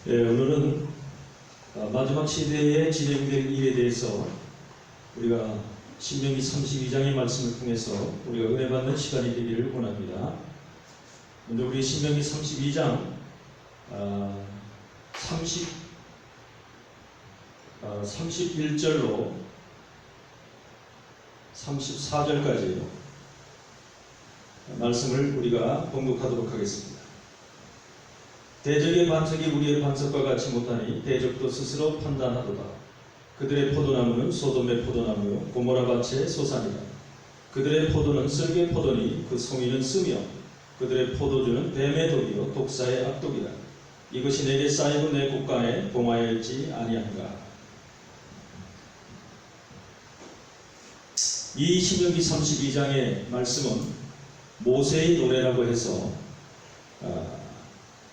오늘은 마지막 시대에 진행될 일에 대해서 우리가 신명기 32장의 말씀을 통해서 우리가 은혜 받는 시간이 되기를 원합니다. 먼저 우리 신명기 32장 31절로 34절까지 말씀을 우리가 봉독하도록 하겠습니다. 대적의 반석이 우리의 반석과 같이 못하니 대적도 스스로 판단하도다. 그들의 포도나무는 소돔의 포도나무요 고모라 밭의 소산이다. 그들의 포도는 썰개 포도니 그 송이는 쓰며 그들의 포도주는 뱀의 독이요 독사의 악독이다. 이것이 내게 쌓이고 내 곳간에 봉하여 있지 아니한가. 이 신명기 32장의 말씀은 모세의 노래라고 해서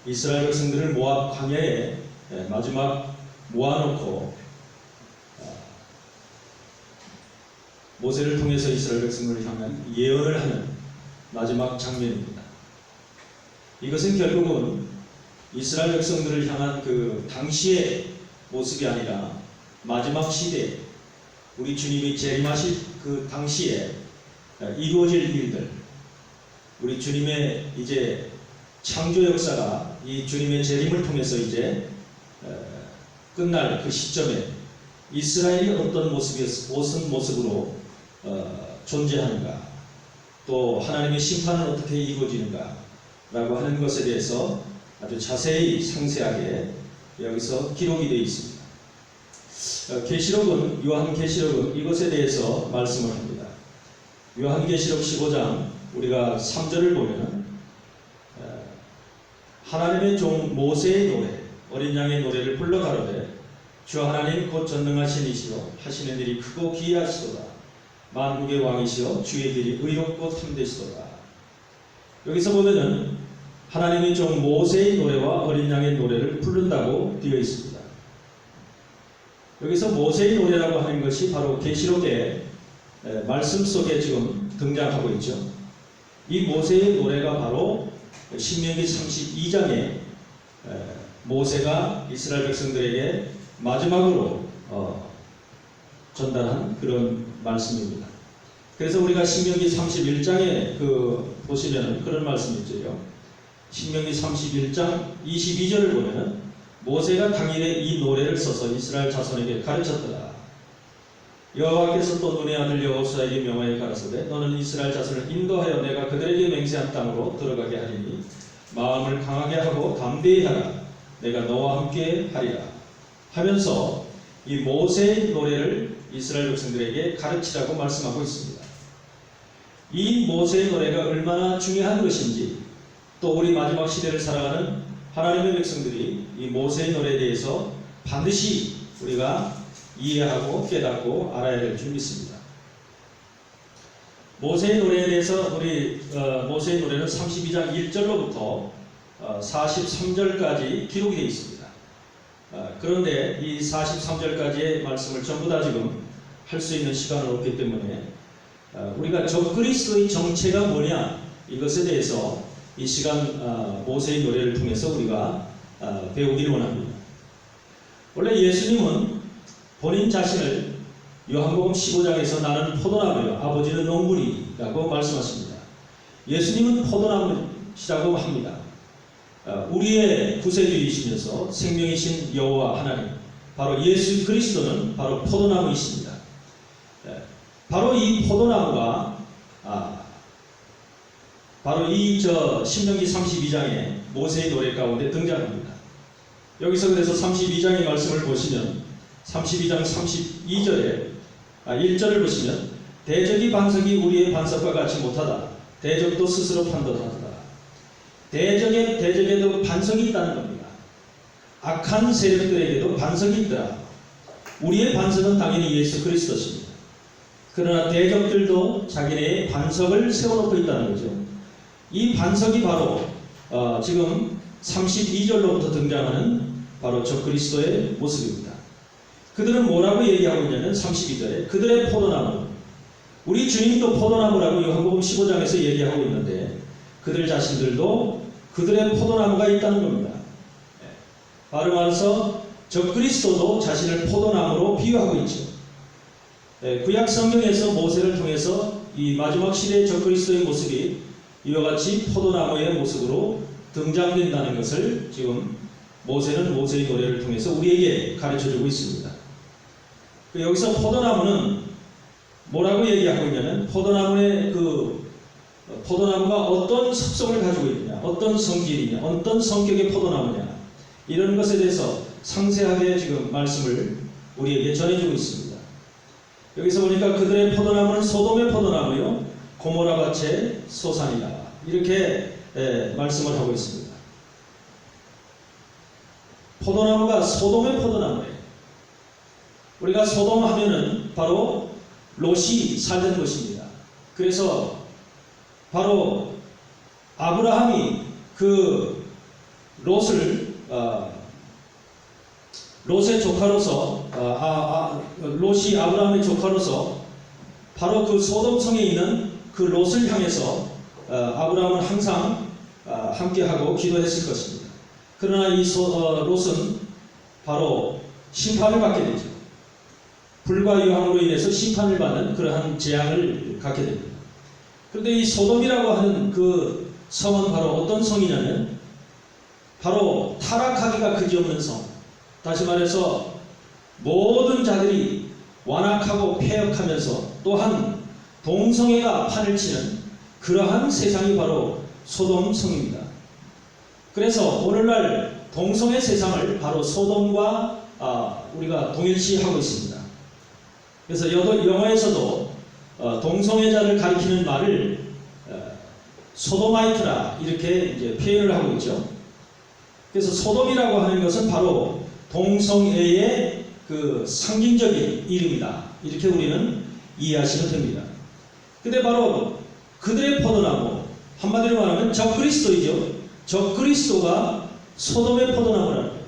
이스라엘 백성들을 모압 광야에 마지막 모아놓고 모세를 통해서 이스라엘 백성을 향한 예언을 하는 마지막 장면입니다. 이것은 결국은 이스라엘 백성들을 향한 그 당시의 모습이 아니라 마지막 시대 우리 주님이 재림하실 그 당시에 이루어질 일들, 우리 주님의 이제 창조 역사가 이 주님의 재림을 통해서 이제 끝날 그 시점에 이스라엘이 어떤 모습으로 존재하는가, 또 하나님의 심판은 어떻게 이루어지는가 라고 하는 것에 대해서 아주 자세히 상세하게 여기서 기록이 되어 있습니다. 계시록은 요한계시록은 이것에 대해서 말씀을 합니다. 요한계시록 15장 우리가 3절을 보면은 하나님의 종 모세의 노래, 어린 양의 노래를 불러 가로되 주 하나님 곧 전능하신 이시여 하시는 일이 크고 기이하시도다. 만국의 왕이시여 주의 길이 의롭고 참되시도다. 여기서 보면은 하나님의 종 모세의 노래와 어린 양의 노래를 부른다고 되어 있습니다. 여기서 모세의 노래라고 하는 것이 바로 계시록의 말씀 속에 지금 등장하고 있죠. 이 모세의 노래가 바로 신명기 32장에 모세가 이스라엘 백성들에게 마지막으로 전달한 그런 말씀입니다. 그래서 우리가 신명기 31장에 보시면 그런 말씀이 있죠. 신명기 31장 22절을 보면 모세가 당일에 이 노래를 써서 이스라엘 자손에게 가르쳤더라. 여호와께서 또 눈의 아들 여호수아에게 명하여 가라사대 너는 이스라엘 자손을 인도하여 내가 그들에게 맹세한 땅으로 들어가게 하리니 마음을 강하게 하고 담대히 하라. 내가 너와 함께 하리라 하면서 이 모세의 노래를 이스라엘 백성들에게 가르치라고 말씀하고 있습니다. 이 모세의 노래가 얼마나 중요한 것인지, 또 우리 마지막 시대를 살아가는 하나님의 백성들이 이 모세의 노래에 대해서 반드시 우리가 이해하고 깨닫고 알아야 될 줄 믿습니다. 모세의 노래에 대해서 모세의 노래는 32장 1절로부터 43절까지 기록이 되어 있습니다. 그런데 이 43절까지의 말씀을 전부 다 지금 할 수 있는 시간은 없기 때문에 우리가 적그리스도의 정체가 뭐냐 이것에 대해서 이 시간 모세의 노래를 통해서 우리가 배우기를 원합니다. 원래 예수님은 본인 자신을 요한복음 15장에서 나는 포도나무요 아버지는 농부니라고 말씀하십니다. 예수님은 포도나무시라고 합니다. 우리의 구세주이시면서 생명이신 여호와 하나님, 바로 예수 그리스도는 바로 포도나무이십니다. 바로 이 포도나무가 바로 이 신명기 32장의 모세의 노래 가운데 등장합니다. 여기서 그래서 32장의 말씀을 보시면 32장 32절에 1절을 보시면 대적이 반석이 우리의 반석과 같이 못하다. 대적도 스스로 판단하다. 대적에도 반석이 있다는 겁니다. 악한 세력들에게도 반석이 있더라. 우리의 반석은 당연히 예수 그리스도십니다. 그러나 대적들도 자기네의 반석을 세워놓고 있다는 거죠. 이 반석이 바로 지금 32절로부터 등장하는 바로 적그리스도의 모습입니다. 그들은 뭐라고 얘기하고 있냐면 32절에 그들의 포도나무, 우리 주님도 포도나무라고 요한복음 15장에서 얘기하고 있는데 그들 자신들도 그들의 포도나무가 있다는 겁니다. 바로 말해서 적그리스도도 자신을 포도나무로 비유하고 있죠. 구약 성경에서 모세를 통해서 이 마지막 시대의 적그리스도의 모습이 이와 같이 포도나무의 모습으로 등장된다는 것을 지금 모세는 모세의 노래를 통해서 우리에게 가르쳐주고 있습니다. 여기서 포도나무는 뭐라고 얘기하고 있냐면 포도나무가 어떤 속성을 가지고 있느냐, 어떤 성질이냐, 어떤 성격의 포도나무냐, 이런 것에 대해서 상세하게 지금 말씀을 우리에게 전해주고 있습니다. 여기서 보니까 그들의 포도나무는 소돔의 포도나무요 고모라밭의 소산이다, 이렇게 말씀을 하고 있습니다. 포도나무가 소돔의 포도나무예요. 우리가 소돔 하면은 바로 롯이 살던 곳입니다. 그래서 바로 아브라함이 그 롯의 조카로서 롯이 아브라함의 조카로서 바로 그 소돔성에 있는 그 롯을 향해서 아브라함은 항상 함께하고 기도했을 것입니다. 그러나 이 롯은 바로 심판을 받게 되죠. 불과 유황으로 인해서 심판을 받는 그러한 재앙을 갖게 됩니다. 그런데 이 소돔이라고 하는 그 성은 바로 어떤 성이냐면 바로 타락하기가 그지없는 성, 다시 말해서 모든 자들이 완악하고 패역하면서 또한 동성애가 판을 치는 그러한 세상이 바로 소돔 성입니다. 그래서 오늘날 동성애 세상을 바로 소돔과 우리가 동일시하고 있습니다. 그래서 영어에서도 동성애자를 가리키는 말을 소도마이트라 이렇게 이제 표현을 하고 있죠. 그래서 소돔이라고 하는 것은 바로 동성애의 그 상징적인 이름이다, 이렇게 우리는 이해하시면 됩니다. 근데 바로 그들의 포도나무, 한마디로 말하면 적그리스도이죠. 적그리스도가 소돔의 포도나무라는 거예요.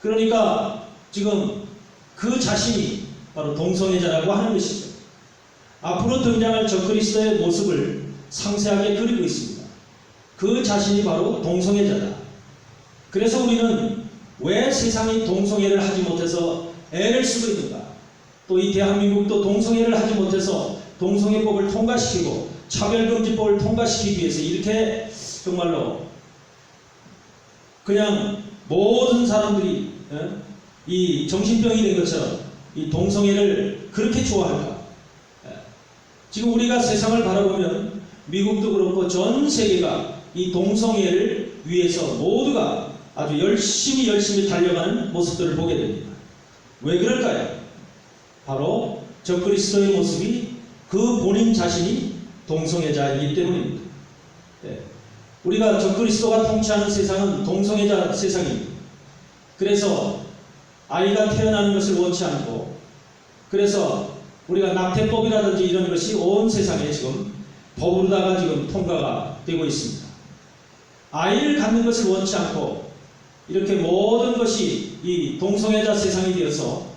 그러니까 지금 그 자신이 바로 동성애자라고 하는 것이죠. 앞으로 등장할 적그리스도의 모습을 상세하게 그리고 있습니다. 그 자신이 바로 동성애자다. 그래서 우리는 왜 세상이 동성애를 하지 못해서 애를 쓰고 있는가? 또 이 대한민국도 동성애를 하지 못해서 동성애법을 통과시키고 차별금지법을 통과시키기 위해서 이렇게 정말로 그냥 모든 사람들이 이 정신병이 된 것처럼 이 동성애를 그렇게 좋아할까? 지금 우리가 세상을 바라보면 미국도 그렇고 전 세계가 이 동성애를 위해서 모두가 아주 열심히 달려가는 모습들을 보게 됩니다. 왜 그럴까요? 바로 적그리스도의 모습이 그 본인 자신이 동성애자이기 때문입니다. 우리가 적그리스도가 통치하는 세상은 동성애자 세상입니다. 그래서 아이가 태어나는 것을 원치 않고, 그래서 우리가 낙태법이라든지 이런 것이 온 세상에 지금 법으로다가 지금 통과가 되고 있습니다. 아이를 갖는 것을 원치 않고 이렇게 모든 것이 이 동성애자 세상이 되어서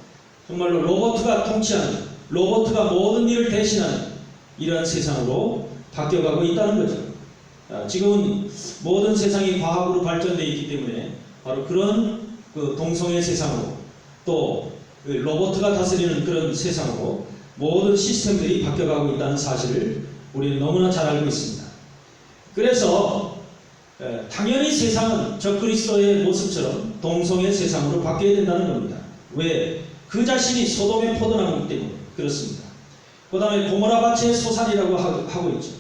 정말로 로봇가 통치하는, 로봇가 모든 일을 대신하는 이러한 세상으로 바뀌어가고 있다는 거죠. 지금은 모든 세상이 과학으로 발전되어 있기 때문에 바로 그런 그 동성애 세상으로, 또 로봇가 다스리는 그런 세상으로 모든 시스템들이 바뀌어가고 있다는 사실을 우리는 너무나 잘 알고 있습니다. 그래서 당연히 세상은 적그리스도의 모습처럼 동성애 세상으로 바뀌어야 된다는 겁니다. 왜? 그 자신이 소돔의 포도나무이기 때문에 그렇습니다. 그 다음에 고모라밭의 소산이라고 하고 있죠.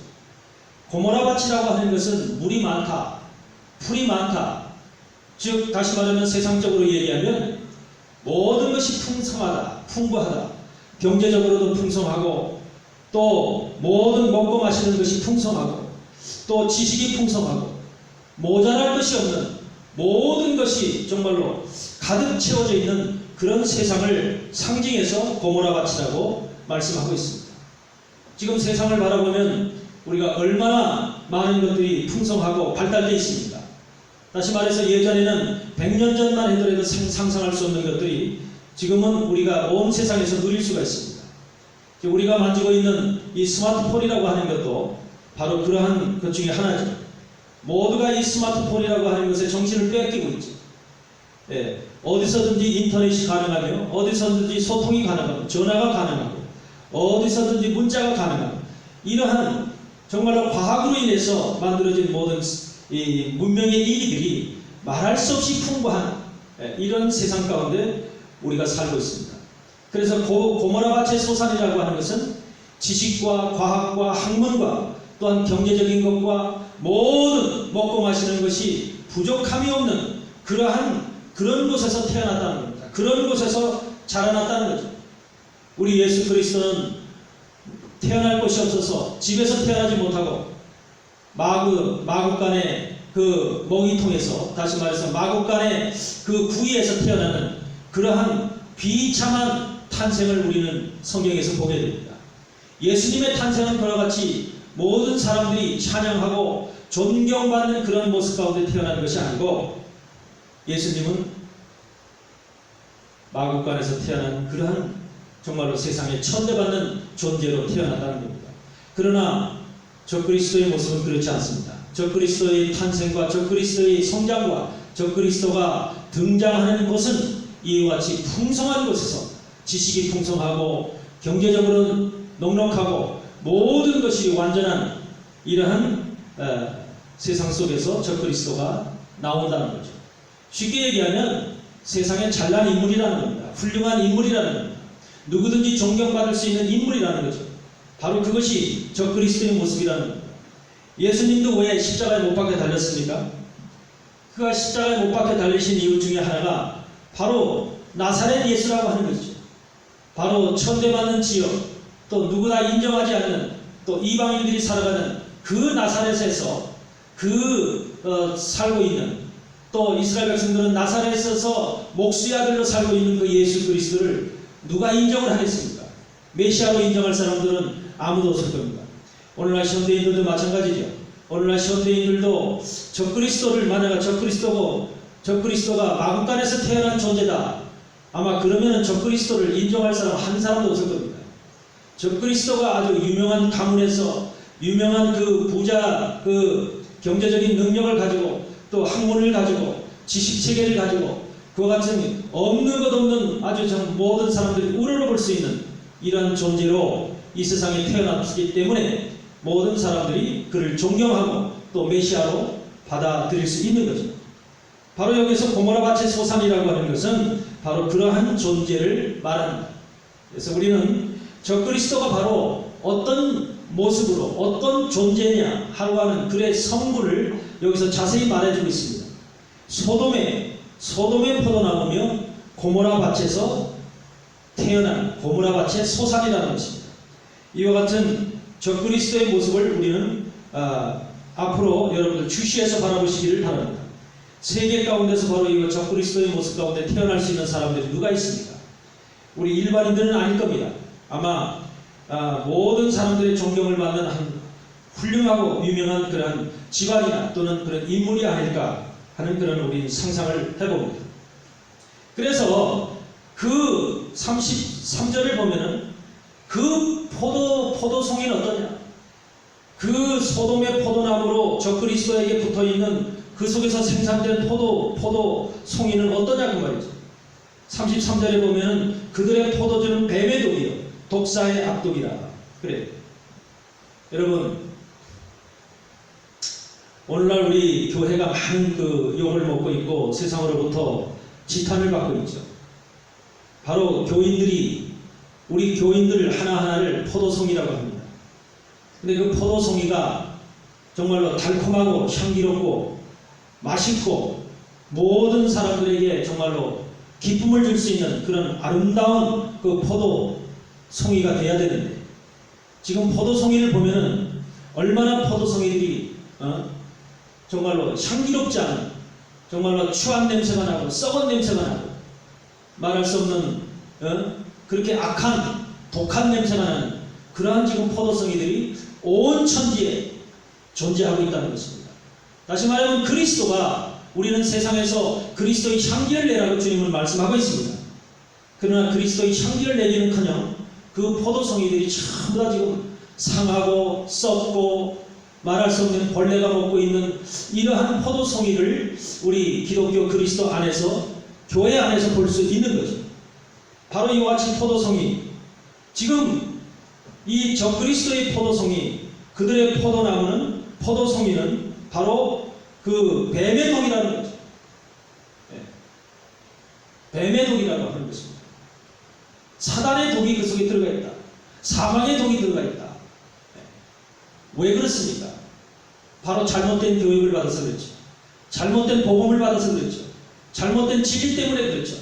고모라밭이라고 하는 것은 물이 많다, 풀이 많다, 즉 다시 말하면 세상적으로 얘기하면 모든 것이 풍성하다, 풍부하다, 경제적으로도 풍성하고, 또 모든 먹고 마시는 것이 풍성하고, 또 지식이 풍성하고, 모자랄 것이 없는 모든 것이 정말로 가득 채워져 있는 그런 세상을 상징해서 고모라밭이라고 말씀하고 있습니다. 지금 세상을 바라보면 우리가 얼마나 많은 것들이 풍성하고 발달되어 있습니다. 다시 말해서 예전에는 100년 전만 해도 상상할 수 없는 것들이 지금은 우리가 온 세상에서 누릴 수가 있습니다. 우리가 만지고 있는 이 스마트폰이라고 하는 것도 바로 그러한 것 중에 하나죠. 모두가 이 스마트폰이라고 하는 것에 정신을 뺏기고 있죠. 어디서든지 인터넷이 가능하며 어디서든지 소통이 가능하고 전화가 가능하고 어디서든지 문자가 가능하고 이러한 정말로 과학으로 인해서 만들어진 모든 이 문명의 일들이 말할 수 없이 풍부한 이런 세상 가운데 우리가 살고 있습니다. 그래서 고모라 밭의 소산이라고 하는 것은 지식과 과학과 학문과 또한 경제적인 것과 모든 먹고 마시는 것이 부족함이 없는 그런 곳에서 태어났다는 겁니다. 그런 곳에서 자라났다는 거죠. 우리 예수 그리스도는 태어날 곳이 없어서 집에서 태어나지 못하고 마국간의 그 먹이통에서, 다시 말해서 마국간의 그 구이에서 태어나는 그러한 비참한 탄생을 우리는 성경에서 보게 됩니다. 예수님의 탄생은 그와 같이 모든 사람들이 찬양하고 존경받는 그런 모습 가운데 태어나는 것이 아니고 예수님은 마국간에서 태어난 그러한 정말로 세상에 천대받는 존재로 태어난다는 겁니다. 그러나 적그리스도의 모습은 그렇지 않습니다. 적그리스도의 탄생과 적그리스도의 성장과 적그리스도가 등장하는 곳은 이와 같이 풍성한 곳에서 지식이 풍성하고 경제적으로 넉넉하고 모든 것이 완전한 이러한 세상 속에서 적그리스도가 나온다는 거죠. 쉽게 얘기하면 세상에 잘난 인물이라는 겁니다. 훌륭한 인물이라는 겁니다. 누구든지 존경받을 수 있는 인물이라는 거죠. 바로 그것이 적그리스도의 모습이라는 겁니다. 예수님도 왜 십자가에 못 박혀 달렸습니까? 그가 십자가에 못 박혀 달리신 이유 중에 하나가 바로 나사렛 예수라고 하는 것이죠. 바로 천대받는 지역, 또 누구나 인정하지 않는, 또 이방인들이 살아가는 그 나사렛에서 살고 있는, 또 이스라엘 백성들은 나사렛에서 목수의 아들로 살고 있는 그 예수 그리스도를 누가 인정을 하겠습니까? 메시아로 인정할 사람들은 아무도 없을 겁니다. 오늘날 현대인들도 마찬가지죠. 오늘날 현대인들도 적그리스도를, 만약 적그리스도가 마국간에서 태어난 존재다, 아마 그러면은 적그리스도를 인정할 사람 한 사람도 없을 겁니다. 적그리스도가 아주 유명한 가문에서 유명한 그 부자, 그 경제적인 능력을 가지고 또 학문을 가지고 지식체계를 가지고 그와 같은 없는 것 없는 아주 모든 사람들이 우러러볼 수 있는 이런 존재로 이 세상에 태어났기 때문에 모든 사람들이 그를 존경하고 또 메시아로 받아들일 수 있는 거죠. 바로 여기서 고모라 밭의 소산이라고 하는 것은 바로 그러한 존재를 말합니다. 그래서 우리는 적그리스도가 바로 어떤 모습으로 어떤 존재냐 하고 하는 그의 성분을 여기서 자세히 말해주고 있습니다. 소돔의 포도나무며 고모라 밭에서 태어난 고모라 밭의 소산이라는 것입니다. 이와 같은 적그리스도의 모습을 우리는 앞으로 여러분들 주시해서 바라보시기를 바랍니다. 세계 가운데서 바로 이 적그리스도의 모습 가운데 태어날 수 있는 사람들이 누가 있습니까? 우리 일반인들은 아닐 겁니다. 아마 모든 사람들의 존경을 받는 한 훌륭하고 유명한 그런 집안이나 또는 그런 인물이 아닐까 하는 그런 우리 상상을 해봅니다. 그래서 그 33절을 보면은 그 포도송이는 어떠냐? 그 소돔의 포도나무로 적그리스도에게 붙어있는 그 속에서 생산된 포도송이는 어떠냐 그 말이죠. 33절에 보면은 그들의 포도주는 뱀의 독이요 독사의 악독이라 그래요. 여러분, 오늘날 우리 교회가 많은 그 욕을 먹고 있고 세상으로부터 지탄을 받고 있죠. 바로 우리 교인들 하나하나를 포도송이라고 합니다. 근데 그 포도송이가 정말로 달콤하고 향기롭고 맛있고 모든 사람들에게 정말로 기쁨을 줄 수 있는 그런 아름다운 그 포도송이가 돼야 되는데, 지금 포도송이를 보면은 얼마나 포도송이들이 정말로 향기롭지 않은, 정말로 추한 냄새가 나고 썩은 냄새가 나고 말할 수 없는 그렇게 악한 독한 냄새가 나는 그러한 지금 포도송이들이 온 천지에 존재하고 있다는 것입니다. 다시 말하면 그리스도가, 우리는 세상에서 그리스도의 향기를 내라고 주님은 말씀하고 있습니다. 그러나 그리스도의 향기를 내기는커녕 그 포도송이들이 전부 다 지금 상하고 썩고 말할 수 없는 벌레가 먹고 있는 이러한 포도송이를 우리 기독교 그리스도 안에서 교회 안에서 볼 수 있는 거죠. 바로 이와 같이 포도송이, 지금 이 적그리스도의 포도송이, 그들의 포도나무는, 포도송이는 바로 그 뱀의 독이라는 거죠. 뱀의 독이라고 하는 것입니다. 사단의 독이 그 속에 들어가 있다. 사망의 독이 들어가 있다. 왜 그렇습니까? 바로 잘못된 교육을 받아서 그렇죠. 잘못된 복음을 받아서 그렇죠. 잘못된 진리 때문에 그렇죠.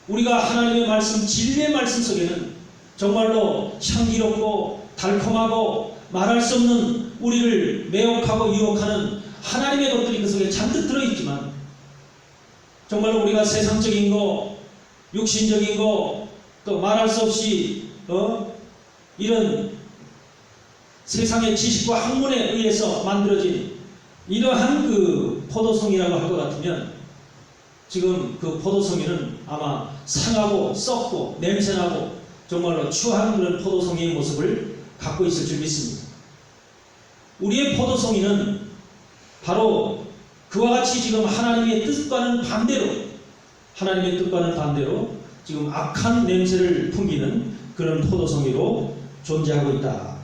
우리가 하나님의 말씀, 진리의 말씀 속에는 정말로 향기롭고 달콤하고 말할 수 없는 우리를 매혹하고 유혹하는 하나님의 것들이 그 속에 잔뜩 들어있지만, 정말로 우리가 세상적인 거, 육신적인 거, 또 말할 수 없이 이런 세상의 지식과 학문에 의해서 만들어진 이러한 그 포도송이라고 할 것 같으면, 지금 그 포도송이는 아마 상하고 썩고 냄새나고 정말로 추한 그런 포도송이의 모습을 갖고 있을 줄 믿습니다. 우리의 포도송이는 바로 그와 같이 지금 하나님의 뜻과는 반대로 지금 악한 냄새를 풍기는 그런 포도송이로 존재하고 있다.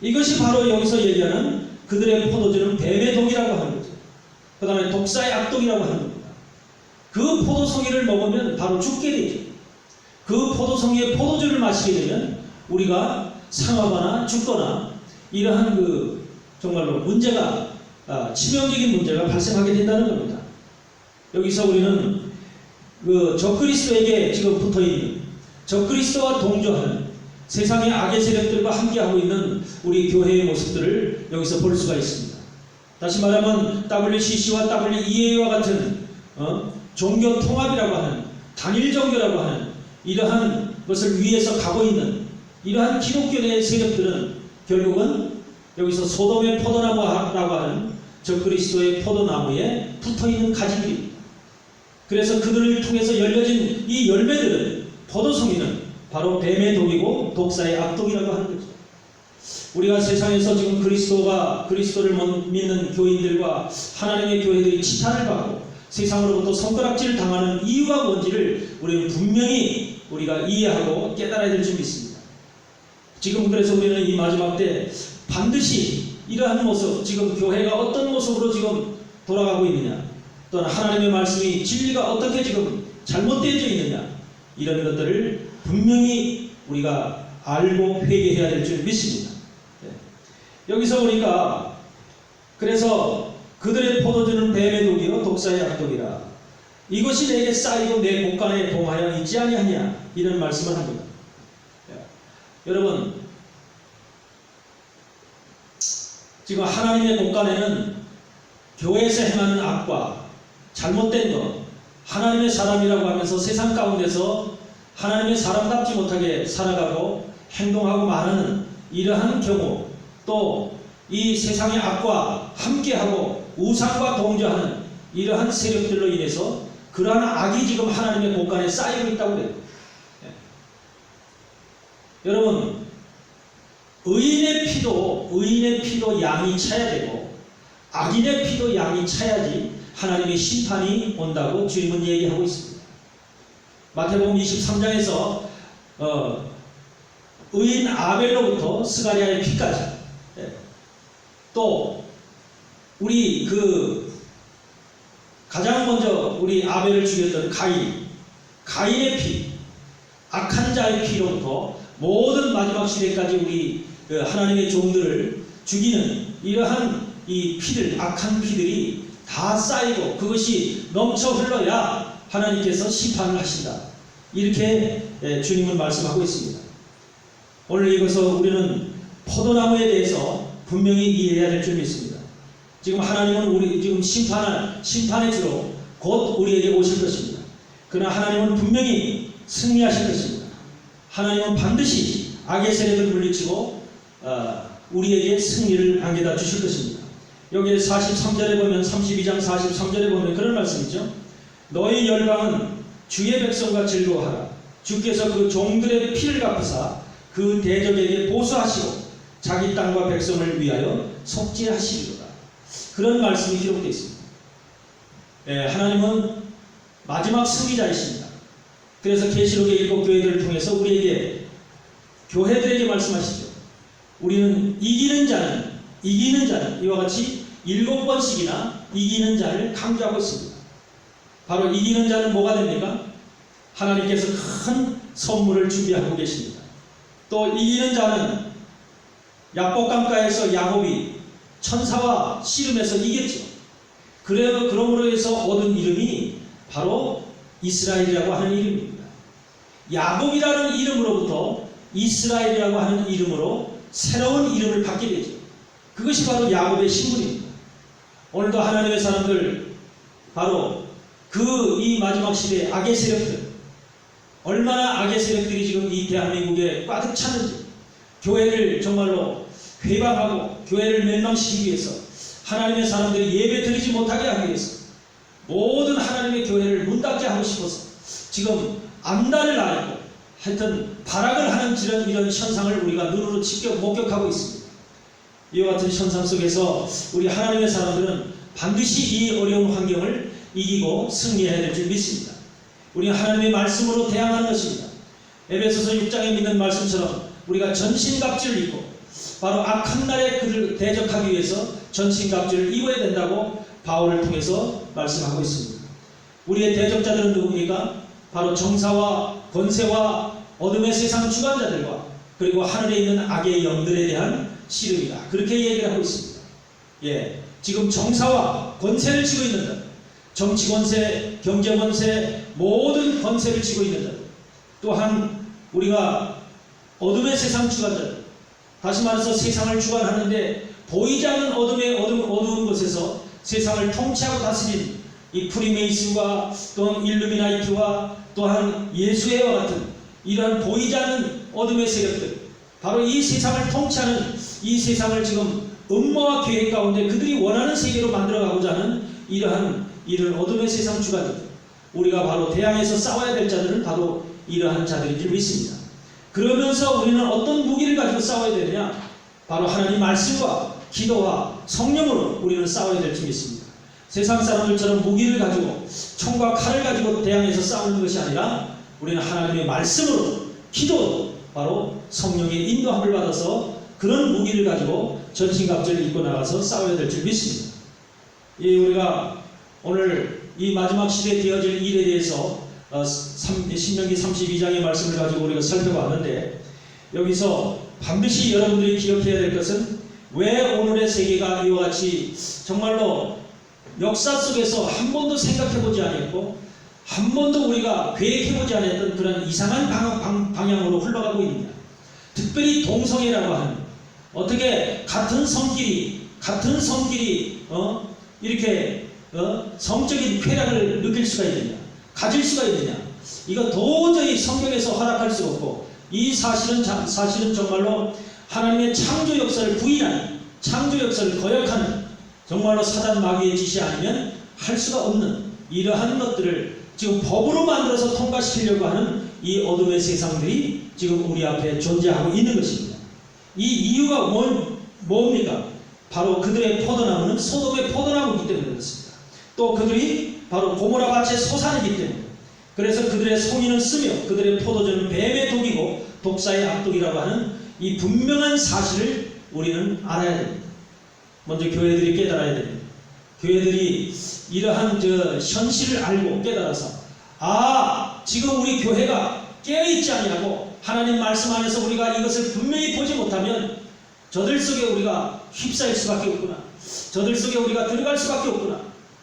이것이 바로 여기서 얘기하는 그들의 포도주는 뱀의 독이라고 하는 거죠. 그 다음에 독사의 악독이라고 하는 겁니다. 그 포도송이를 먹으면 바로 죽게 되죠. 그 포도송이의 포도주를 마시게 되면 우리가 상하거나 죽거나 이러한 그 정말로 문제가, 치명적인 문제가 발생하게 된다는 겁니다. 여기서 우리는 그 적그리스도에게 지금 붙어있는, 적그리스도와 동조하는 세상의 악의 세력들과 함께하고 있는 우리 교회의 모습들을 여기서 볼 수가 있습니다. 다시 말하면 WCC와 WEA와 같은 종교 통합이라고 하는, 단일 종교라고 하는 이러한 것을 위해서 가고 있는 이러한 기독교의 세력들은 결국은 여기서 소돔의 포도나무라고 하는 적그리스도의 포도나무에 붙어있는 가지들입니다. 그래서 그들을 통해서 열려진 이 열매들은, 포도송이는 바로 뱀의 독이고 독사의 악독이라고 하는 거죠. 우리가 세상에서 지금 그리스도를 못 믿는 교인들과 하나님의 교회들이 치탄을 받고 세상으로부터 손가락질을 당하는 이유가 뭔지를 우리는 분명히 우리가 이해하고 깨달아야 될 줄 믿습니다. 지금 그래서 우리는 이 마지막 때 반드시 이러한 모습, 지금 교회가 어떤 모습으로 지금 돌아가고 있느냐, 또는 하나님의 말씀이, 진리가 어떻게 지금 잘못되어져 있느냐, 이런 것들을 분명히 우리가 알고 회개해야 될 줄 믿습니다. 여기서 우리가 그래서 그들의 포도주는 뱀의 독이요 독사의 악독이라, 이것이 내게 쌓이고 내 곳간에 봉하여 있지 아니하냐, 이런 말씀을 합니다. 여러분, 지금 하나님의 곳간에는 교회에서 행하는 악과 잘못된 것, 하나님의 사람이라고 하면서 세상 가운데서 하나님의 사람답지 못하게 살아가고 행동하고 말하는 이러한 경우, 또 이 세상의 악과 함께하고 우상과 동조하는 이러한 세력들로 인해서 그러한 악이 지금 하나님의 곳간에 쌓이고 있다고 그래요. 여러분, 의인의 피도 양이 차야 되고 악인의 피도 양이 차야지 하나님의 심판이 온다고 주님은 얘기하고 있습니다. 마태복음 23장에서 의인 아벨로부터 스가랴의 피까지, 또 우리 가장 먼저 우리 아벨을 죽였던 가인의 피, 악한 자의 피로부터 모든 마지막 시대까지 우리 하나님의 종들을 죽이는 이러한 이 피들, 악한 피들이 다 쌓이고 그것이 넘쳐 흘러야 하나님께서 심판을 하신다, 이렇게 주님은 말씀하고 있습니다. 오늘 이것서 우리는 포도나무에 대해서 분명히 이해해야 될 줄 믿습니다. 지금 하나님은 우리 지금 심판의 주로 곧 우리에게 오실 것입니다. 그러나 하나님은 분명히 승리하실 것입니다. 하나님은 반드시 악의 세력을 물리치고 우리에게 승리를 안겨다 주실 것입니다. 여기 43절에 보면, 32장 43절에 보면 그런 말씀이죠. 너희 열방은 주의 백성과 즐거워하라. 주께서 그 종들의 피를 갚으사 그 대적에게 보수하시고 자기 땅과 백성을 위하여 속죄하시리로다. 그런 말씀이 기록되어 있습니다. 하나님은 마지막 승리자이십니다. 그래서 계시록의 7 교회들을 통해서 우리에게 교회들에게 말씀하시죠. 우리는 이기는 자는 이와 같이 7번씩이나 이기는 자를 강조하고 있습니다. 바로 이기는 자는 뭐가 됩니까? 하나님께서 큰 선물을 준비하고 계십니다. 또 이기는 자는 약복강가에서 야곱이 천사와 씨름해서 이겼죠. 그러므로 해서 얻은 이름이 바로 이스라엘이라고 하는 이름입니다. 야곱이라는 이름으로부터 이스라엘이라고 하는 이름으로 새로운 이름을 받게 되죠. 그것이 바로 야곱의 신분입니다. 오늘도 하나님의 사람들, 바로 이 마지막 시대의 악의 세력들, 얼마나 악의 세력들이 지금 이 대한민국에 꽉 찼는지, 교회를 정말로 회방하고 교회를 멸망시키기 위해서, 하나님의 사람들이 예배 드리지 못하게 하기 위해서, 모든 하나님의 교회를 문 닫게 하고 싶어서 지금 암단을 나르고 하여튼 발악을 하는 이런 현상을 우리가 눈으로 직접 목격하고 있습니다. 이와 같은 현상 속에서 우리 하나님의 사람들은 반드시 이 어려운 환경을 이기고 승리해야 될 줄 믿습니다. 우리는 하나님의 말씀으로 대항하는 것입니다. 에베소서 6장에 믿는 말씀처럼 우리가 전신갑주를 입고 바로 악한 날에 그를 대적하기 위해서 전신갑주를 입어야 된다고 바울을 통해서 말씀하고 있습니다. 우리의 대적자들은 누굽니까? 바로 정사와 권세와 어둠의 세상 주관자들과 그리고 하늘에 있는 악의 영들에 대한 씨름이다. 그렇게 얘기를 하고 있습니다. 지금 정사와 권세를 쥐고 있는 자, 정치 권세, 경제 권세, 모든 권세를 쥐고 있는 자, 또한 우리가 어둠의 세상 주관자들, 다시 말해서 세상을 주관하는데 보이지 않는 어두운 곳에서 세상을 통치하고 다스린 이 프리메이슨과 또한 일루미나이트와 또한 예수회와 같은 이러한 보이지 않는 어둠의 세력들, 바로 이 세상을 통치하는, 이 세상을 지금 음모와 계획 가운데 그들이 원하는 세계로 만들어가고자 하는 이런 어둠의 세상 주관자들, 우리가 바로 대항해서 싸워야 될 자들은 바로 이러한 자들인 줄 믿습니다. 그러면서 우리는 어떤 무기를 가지고 싸워야 되느냐? 바로 하나님 말씀과 기도와 성령으로 우리는 싸워야 될 줄 믿습니다. 세상 사람들처럼 무기를 가지고 총과 칼을 가지고 대항해서 싸우는 것이 아니라 우리는 하나님의 말씀으로, 기도로, 바로 성령의 인도함을 받아서 그런 무기를 가지고 전신갑주를 입고 나가서 싸워야 될 줄 믿습니다. 우리가 오늘 이 마지막 시대에 되어질 일에 대해서 신명기 32장의 말씀을 가지고 우리가 살펴봤는데, 여기서 반드시 여러분들이 기억해야 될 것은 왜 오늘의 세계가 이와 같이 정말로 역사 속에서 한 번도 생각해보지 않았고 한 번도 우리가 계획해보지 않았던 그런 이상한 방향으로 흘러가고 있느냐. 특별히 동성애라고 하는, 어떻게 같은 성끼리 이렇게 성적인 쾌락을 느낄 수가 있느냐, 가질 수가 있느냐. 이거 도저히 성경에서 허락할 수 없고, 이 사실은 정말로 하나님의 창조 역사를 부인하는, 창조 역사를 거역하는, 정말로 사단 마귀의 지시 아니면 할 수가 없는 이러한 것들을 지금 법으로 만들어서 통과시키려고 하는 이 어둠의 세상들이 지금 우리 앞에 존재하고 있는 것입니다. 이 이유가 뭡니까? 바로 그들의 포도나무는 소돔의 포도나무이기 때문에 그렇습니다. 또 그들이 바로 고모라 밭의 소산이기 때문에, 그래서 그들의 송이는 쓰며 그들의 포도주는 뱀의 독이고 독사의 악독이라고 하는 이 분명한 사실을 우리는 알아야 됩니다. 먼저 교회들이 깨달아야 됩니다. 교회들이 이러한 현실을 알고 깨달아서, 지금 우리 교회가 깨어있지 아니하고 하나님 말씀 안에서 우리가 이것을 분명히 보지 못하면 저들 속에 우리가 휩싸일 수밖에 없구나, 저들 속에 우리가 들어갈 수밖에 없구나,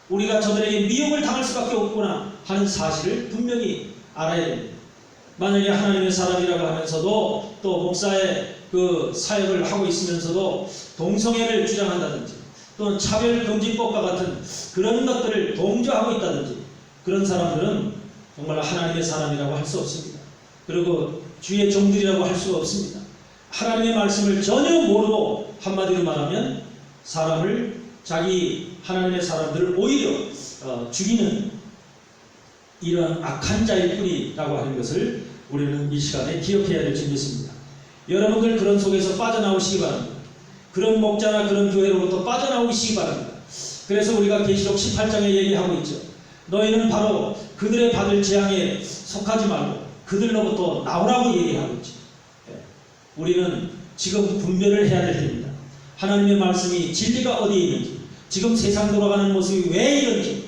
우리가 저들에게 미움을 당할 수밖에 없구나 하는 사실을 분명히 알아야 됩니다. 만약에 하나님의 사람이라고 하면서도 또 목사의 그 사역을 하고 있으면서도 동성애를 주장한다든지 또는 차별금지법과 같은 그런 것들을 동조하고 있다든지, 그런 사람들은 정말 하나님의 사람이라고 할 수 없습니다. 그리고 주의 종들이라고 할 수가 없습니다. 하나님의 말씀을 전혀 모르고, 한마디로 말하면 자기 하나님의 사람들을 오히려 죽이는 이러한 악한 자일 뿐이라고 하는 것을 우리는 이 시간에 기억해야 될 줄 믿습니다. 여러분들 그런 속에서 빠져나오시기 바랍니다. 그런 목자나 그런 교회로부터 빠져나오시기 바랍니다. 그래서 우리가 계시록 18장에 얘기하고 있죠. 너희는 바로 그들의 받을 재앙에 속하지 말고 그들로부터 나오라고 얘기하고 있지. 우리는 지금 분별을 해야 될 때입니다. 하나님의 말씀이 진리가 어디에 있는지, 지금 세상 돌아가는 모습이 왜 이런지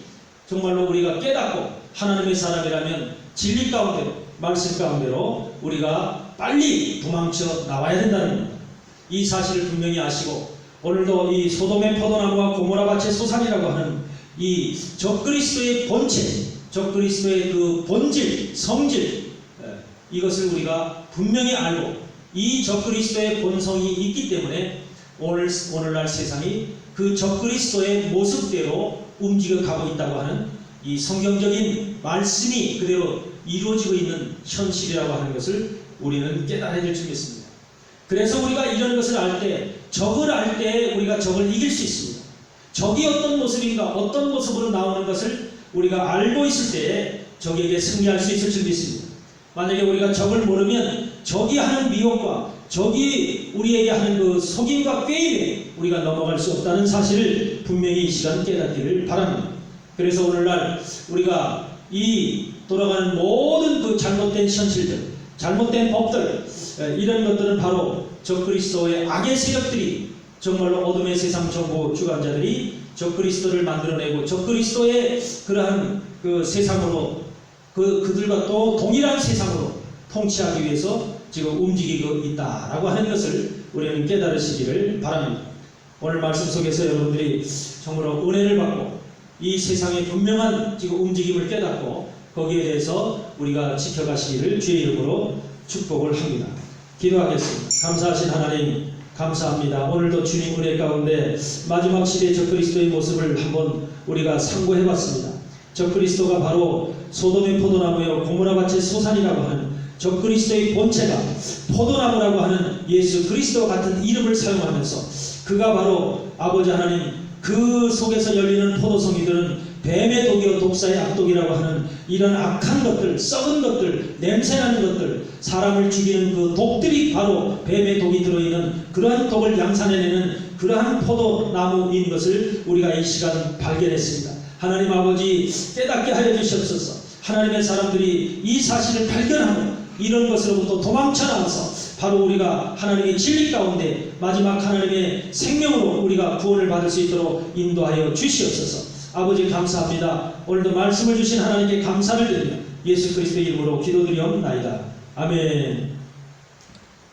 정말로 우리가 깨닫고 하나님의 사람이라면 진리 가운데로, 말씀 가운데로 우리가 빨리 도망쳐 나와야 된다는 겁니다. 이 사실을 분명히 아시고 오늘도 이 소돔의 포도나무와 고모라 밭의 소산이라고 하는 이 적그리스도의 본체, 적그리스도의 그 본질, 성질, 이것을 우리가 분명히 알고 이 적그리스도의 본성이 있기 때문에 오늘날 세상이 그 적그리스도의 모습대로 움직여가고 있다고 하는 이 성경적인 말씀이 그대로 이루어지고 있는 현실이라고 하는 것을 우리는 깨달아야 될 줄 믿습니다. 그래서 우리가 이런 것을 알 때, 적을 알 때 우리가 적을 이길 수 있습니다. 적이 어떤 모습인가, 어떤 모습으로 나오는 것을 우리가 알고 있을 때 적에게 승리할 수 있을 줄 믿습니다. 만약에 우리가 적을 모르면 적이 하는 미혹과 적이 우리에게 하는 그 속임과 꾀임에 우리가 넘어갈 수 없다는 사실을 분명히 이 시간 깨닫기를 바랍니다. 그래서 오늘날 우리가 이 돌아가는 모든 그 잘못된 현실들, 잘못된 법들, 이런 것들은 바로 적그리스도의 악의 세력들이, 정말로 어둠의 세상 정보 주관자들이 적그리스도를 만들어내고 적그리스도의 그러한 그 세상으로 그들과 또 동일한 세상으로 통치하기 위해서 지금 움직이고 있다라고 하는 것을 우리는 깨달으시기를 바랍니다. 오늘 말씀 속에서 여러분들이 정말로 은혜를 받고 이 세상의 분명한 지금 움직임을 깨닫고 거기에 대해서 우리가 지켜가시기를 주의 이름으로 축복을 합니다. 기도하겠습니다. 감사하신 하나님 감사합니다. 오늘도 주님 은혜 가운데 마지막 시대의 적그리스도의 모습을 한번 우리가 상고해봤습니다. 적그리스도가 바로 소돔의 포도나무요 고모라 밭의 소산이라고 하는 적그리스도의 본체가 포도나무라고 하는 예수 그리스도와 같은 이름을 사용하면서 그가 바로 아버지 하나님 그 속에서 열리는 포도송이들은 뱀의 독이요 독사의 악독이라고 하는 이런 악한 것들, 썩은 것들, 냄새나는 것들, 사람을 죽이는 그 독들이 바로 뱀의 독이 들어있는 그러한 독을 양산해내는 그러한 포도나무인 것을 우리가 이 시간 발견했습니다. 하나님 아버지 깨닫게 하여 주시옵소서. 하나님의 사람들이 이 사실을 발견하고 이런 것으로부터 도망쳐 나와서 바로 우리가 하나님의 진리 가운데 마지막 하나님의 생명으로 우리가 구원을 받을 수 있도록 인도하여 주시옵소서. 아버지 감사합니다. 오늘도 말씀을 주신 하나님께 감사를 드리며 예수 그리스도의 이름으로 기도드리옵나이다. 아멘.